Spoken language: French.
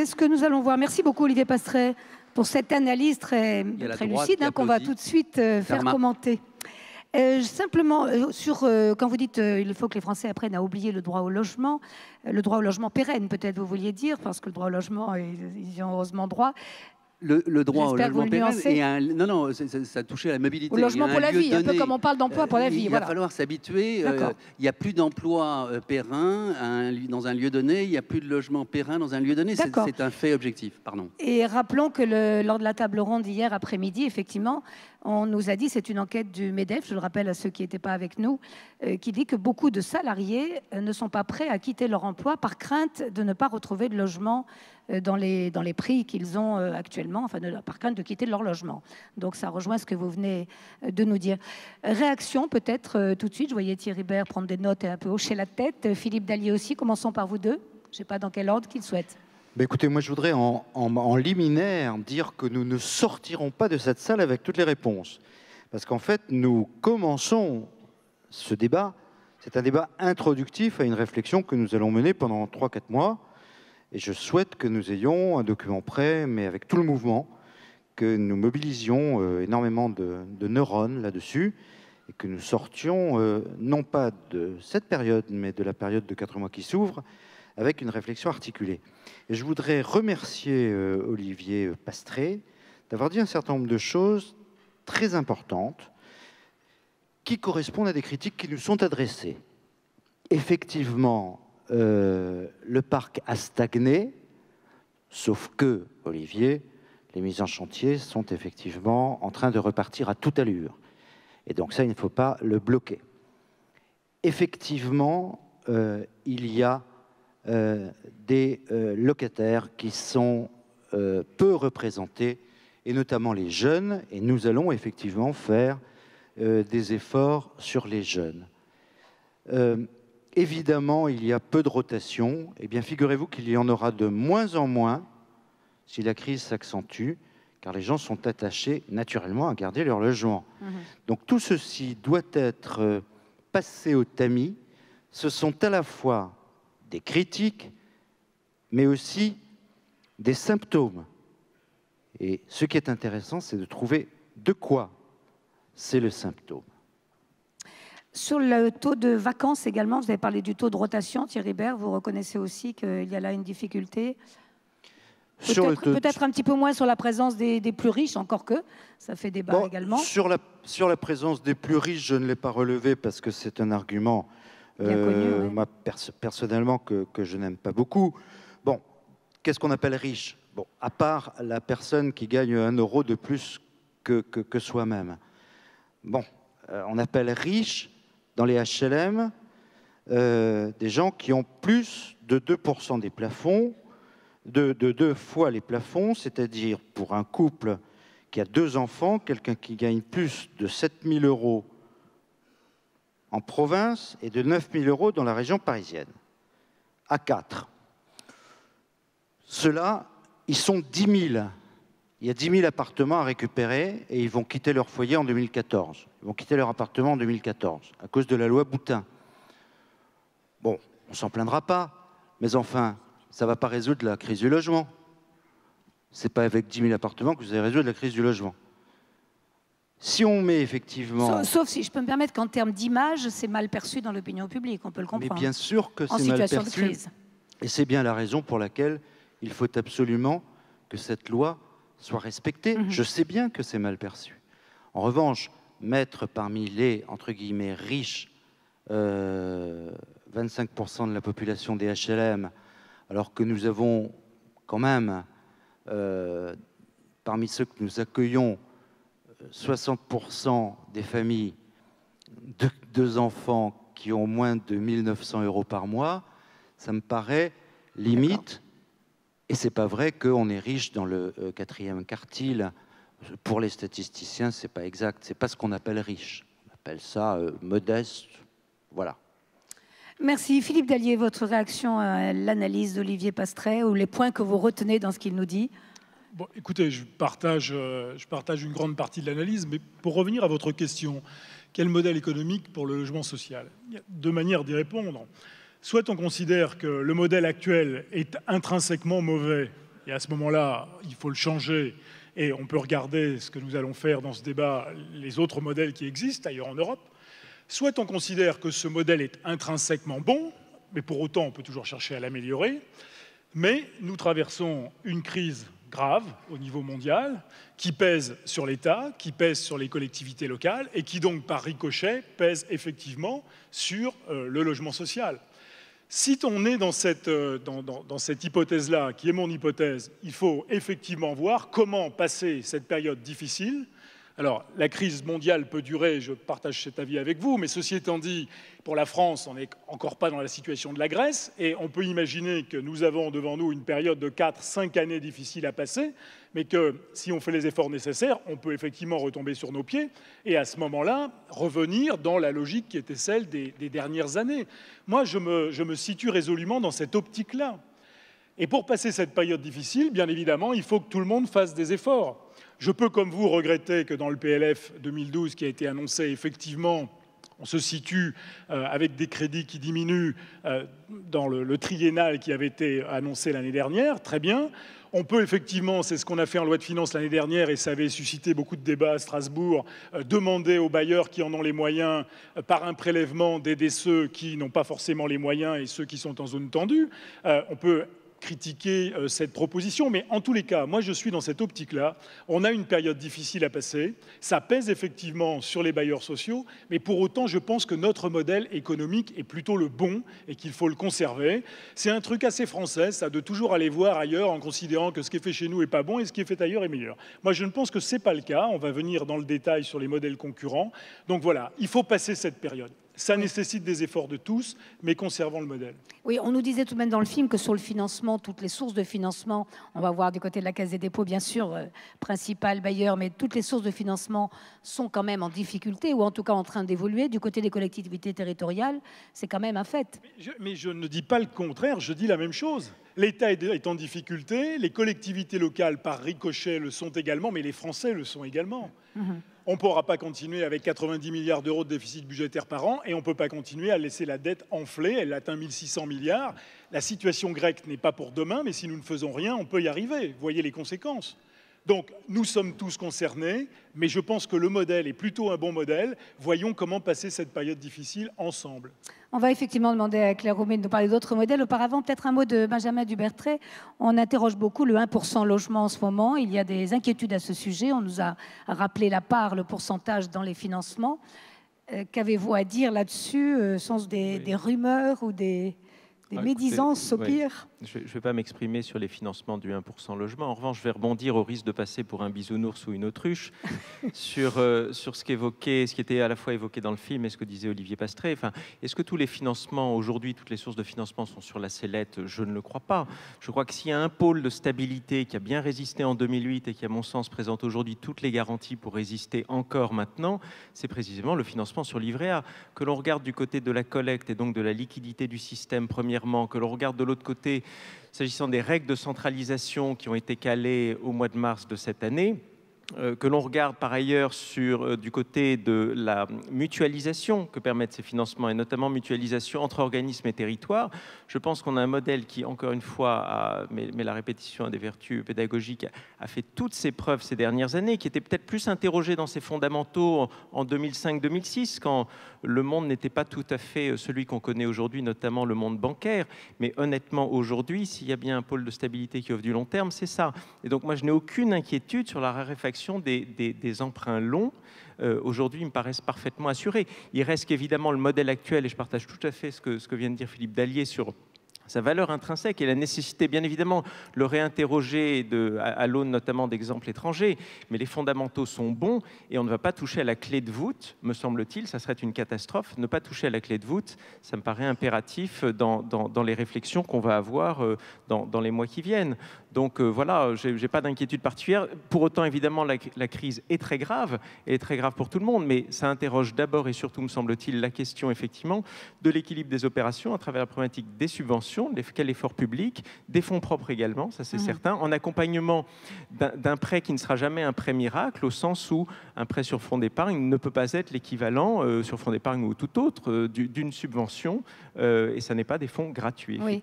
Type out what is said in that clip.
C'est ce que nous allons voir. Merci beaucoup, Olivier Pastret, pour cette analyse très lucide qu'on va tout de suite faire commenter. Simplement, quand vous dites il faut que les Français apprennent à oublier le droit au logement pérenne, peut-être vous vouliez dire, parce que le droit au logement, ils y ont heureusement droit. Le droit au logement pérenne et non, ça touchait à la mobilité. Au logement pour la vie, un peu comme on parle d'emploi pour la vie. Il va falloir s'habituer. Il n'y a plus d'emploi périn dans un lieu donné, il n'y a plus de logement périn dans un lieu donné. C'est un fait objectif. Pardon. Et rappelons que lors de la table ronde hier après-midi, effectivement, on nous a dit, c'est une enquête du MEDEF, je le rappelle à ceux qui n'étaient pas avec nous, qui dit que beaucoup de salariés ne sont pas prêts à quitter leur emploi par crainte de ne pas retrouver de logement dans les prix qu'ils ont actuellement, enfin par crainte de quitter leur logement. Donc ça rejoint ce que vous venez de nous dire. Réaction peut-être tout de suite, je voyais Thierry Bert prendre des notes et un peu hocher la tête. Philippe Dallier aussi, commençons par vous deux. Je ne sais pas dans quel ordre qu'il souhaite. Écoutez, moi je voudrais en liminaire dire que nous ne sortirons pas de cette salle avec toutes les réponses. Parce qu'en fait, nous commençons ce débat. C'est un débat introductif à une réflexion que nous allons mener pendant 3-4 mois. Et je souhaite que nous ayons un document prêt, mais avec tout le mouvement, que nous mobilisions énormément de neurones là-dessus, et que nous sortions non pas de cette période, mais de la période de 4 mois qui s'ouvre, avec une réflexion articulée. Et je voudrais remercier Olivier Pastret d'avoir dit un certain nombre de choses très importantes qui correspondent à des critiques qui nous sont adressées. Effectivement, le parc a stagné, sauf que, Olivier, les mises en chantier sont effectivement en train de repartir à toute allure. Et donc ça, il ne faut pas le bloquer. Effectivement, il y a des locataires qui sont peu représentés, et notamment les jeunes, et nous allons effectivement faire des efforts sur les jeunes. Évidemment, il y a peu de rotation. Eh bien, figurez-vous qu'il y en aura de moins en moins si la crise s'accentue, car les gens sont attachés naturellement à garder leur logement. Donc tout ceci doit être passé au tamis. Ce sont à la fois des critiques, mais aussi des symptômes. Et ce qui est intéressant, c'est de trouver de quoi c'est le symptôme. Sur le taux de vacances également, vous avez parlé du taux de rotation, Thierry Bert, vous reconnaissez aussi qu'il y a là une difficulté. Peut-être un petit peu moins sur la présence des plus riches, encore que ça fait débat également. Sur la présence des plus riches, je ne l'ai pas relevé parce que c'est un argument moi, personnellement que je n'aime pas beaucoup. Bon, qu'est-ce qu'on appelle riche? Bon, à part la personne qui gagne 1 euro de plus que soi-même. Bon, on appelle riche dans les HLM des gens qui ont plus de 2% des plafonds, de 2 fois les plafonds, c'est-à-dire pour un couple qui a 2 enfants, quelqu'un qui gagne plus de 7 000 euros en province et de 9 000 euros dans la région parisienne, à 4. Ceux-là, ils sont 10 000. Il y a 10 000 appartements à récupérer et ils vont quitter leur foyer en 2014. Ils vont quitter leur appartement en 2014 à cause de la loi Boutin. Bon, on ne s'en plaindra pas, mais enfin, ça ne va pas résoudre la crise du logement. Ce n'est pas avec 10 000 appartements que vous allez résoudre la crise du logement. Si on met effectivement... Sauf si je peux me permettre qu'en termes d'image, c'est mal perçu dans l'opinion publique, on peut le comprendre. Mais bien sûr que c'est mal perçu. En situation de crise. Et c'est bien la raison pour laquelle il faut absolument que cette loi soit respectée. Je sais bien que c'est mal perçu. En revanche, mettre parmi les, entre guillemets, riches, 25% de la population des HLM, alors que nous avons quand même, parmi ceux que nous accueillons, 60% des familles de 2 enfants qui ont moins de 1 900 euros par mois, ça me paraît limite. Et c'est pas vrai qu'on est riche dans le 4e quartile. Pour les statisticiens, c'est pas exact. C'est pas ce qu'on appelle riche. On appelle ça modeste. Voilà. Merci. Philippe Dallier, votre réaction à l'analyse d'Olivier Pastret ou les points que vous retenez dans ce qu'il nous dit? Bon, écoutez, je partage une grande partie de l'analyse, mais pour revenir à votre question, quel modèle économique pour le logement social? Il y a 2 manières d'y répondre. Soit on considère que le modèle actuel est intrinsèquement mauvais et à ce moment-là, il faut le changer. Et on peut regarder ce que nous allons faire dans ce débat, les autres modèles qui existent ailleurs en Europe. Soit on considère que ce modèle est intrinsèquement bon, mais pour autant on peut toujours chercher à l'améliorer. Mais nous traversons une crise grave au niveau mondial qui pèse sur l'État, qui pèse sur les collectivités locales et qui donc par ricochet pèse effectivement sur le logement social. Si on est dans cette hypothèse-là, qui est mon hypothèse, il faut effectivement voir comment passer cette période difficile. Alors, la crise mondiale peut durer, je partage cet avis avec vous, mais ceci étant dit, pour la France, on n'est encore pas dans la situation de la Grèce, et on peut imaginer que nous avons devant nous une période de 4-5 années difficiles à passer, mais que si on fait les efforts nécessaires, on peut effectivement retomber sur nos pieds, et à ce moment-là, revenir dans la logique qui était celle des dernières années. Moi, je me situe résolument dans cette optique-là. Et pour passer cette période difficile, bien évidemment, il faut que tout le monde fasse des efforts. Je peux, comme vous, regretter que dans le PLF 2012 qui a été annoncé, effectivement, on se situe avec des crédits qui diminuent dans le triennal qui avait été annoncé l'année dernière. Très bien. On peut effectivement, c'est ce qu'on a fait en loi de finances l'année dernière, et ça avait suscité beaucoup de débats à Strasbourg, demander aux bailleurs qui en ont les moyens, par un prélèvement, d'aider ceux qui n'ont pas forcément les moyens et ceux qui sont en zone tendue. On peut critiquer cette proposition, mais en tous les cas, moi je suis dans cette optique-là. On a une période difficile à passer, ça pèse effectivement sur les bailleurs sociaux, mais pour autant je pense que notre modèle économique est plutôt le bon et qu'il faut le conserver. C'est un truc assez français, ça, de toujours aller voir ailleurs en considérant que ce qui est fait chez nous est pas bon et ce qui est fait ailleurs est meilleur. Moi je ne pense que c'est pas le cas, on va venir dans le détail sur les modèles concurrents. Donc voilà, il faut passer cette période. Ça nécessite des efforts de tous, mais conservant le modèle. Oui, on nous disait tout de même dans le film que sur le financement, toutes les sources de financement, on va voir du côté de la Caisse des dépôts, bien sûr, principal bailleur, mais toutes les sources de financement sont quand même en difficulté, ou en tout cas en train d'évoluer. Du côté des collectivités territoriales, c'est quand même un fait. Mais je ne dis pas le contraire, je dis la même chose. L'État est en difficulté, les collectivités locales, par ricochet, le sont également, mais les Français le sont également. On ne pourra pas continuer avec 90 milliards d'euros de déficit budgétaire par an, et on ne peut pas continuer à laisser la dette enfler. Elle atteint 1600 milliards. La situation grecque n'est pas pour demain, mais si nous ne faisons rien, on peut y arriver. Vous voyez les conséquences. Donc, nous sommes tous concernés, mais je pense que le modèle est plutôt un bon modèle. Voyons comment passer cette période difficile ensemble. On va effectivement demander à Claire Roumet de nous parler d'autres modèles. Auparavant, peut-être un mot de Benjamin Dubertret. On interroge beaucoup le 1% logement en ce moment. Il y a des inquiétudes à ce sujet. On nous a rappelé la part, le pourcentage dans les financements. Qu'avez-vous à dire là-dessus, sens des rumeurs ou des médisances au pire? Je ne vais pas m'exprimer sur les financements du 1% logement. En revanche, je vais rebondir au risque de passer pour un bisounours ou une autruche sur ce qui était à la fois évoqué dans le film et ce que disait Olivier Pastré. Enfin, est-ce que tous les financements, aujourd'hui, toutes les sources de financement sont sur la sellette? Je ne le crois pas. Je crois que s'il y a un pôle de stabilité qui a bien résisté en 2008 et qui, à mon sens, présente aujourd'hui toutes les garanties pour résister encore maintenant, c'est précisément le financement sur livret A. Que l'on regarde du côté de la collecte et donc de la liquidité du système, premièrement, que l'on regarde de l'autre côté, s'agissant des règles de centralisation qui ont été calées au mois de mars de cette année, que l'on regarde par ailleurs du côté de la mutualisation que permettent ces financements, et notamment mutualisation entre organismes et territoires, je pense qu'on a un modèle qui, encore une fois, mais la répétition a des vertus pédagogiques, a fait toutes ses preuves ces dernières années, qui était peut-être plus interrogé dans ses fondamentaux en 2005-2006, quand le monde n'était pas tout à fait celui qu'on connaît aujourd'hui, notamment le monde bancaire. Mais honnêtement, aujourd'hui, s'il y a bien un pôle de stabilité qui offre du long terme, c'est ça. Et donc moi, je n'ai aucune inquiétude sur la raréfaction des emprunts longs. Aujourd'hui, ils me paraissent parfaitement assurés. Il reste qu'évidemment le modèle actuel, et je partage tout à fait ce que vient de dire Philippe Dallier sur sa valeur intrinsèque et la nécessité, bien évidemment, le réinterroger à l'aune notamment d'exemples étrangers. Mais les fondamentaux sont bons et on ne va pas toucher à la clé de voûte, me semble-t-il. Ça serait une catastrophe. Ne pas toucher à la clé de voûte, ça me paraît impératif dans les réflexions qu'on va avoir dans les mois qui viennent. Donc voilà, je n'ai pas d'inquiétude particulière. Pour autant, évidemment, la crise est très grave, et est très grave pour tout le monde, mais ça interroge d'abord et surtout, me semble-t-il, la question, effectivement, de l'équilibre des opérations à travers la problématique des subventions, quel effort public, des fonds propres également, ça c'est certain, en accompagnement d'un prêt qui ne sera jamais un prêt miracle, au sens où un prêt sur fonds d'épargne ne peut pas être l'équivalent, sur fonds d'épargne ou tout autre, d'une subvention, et ça n'est pas des fonds gratuits. Oui.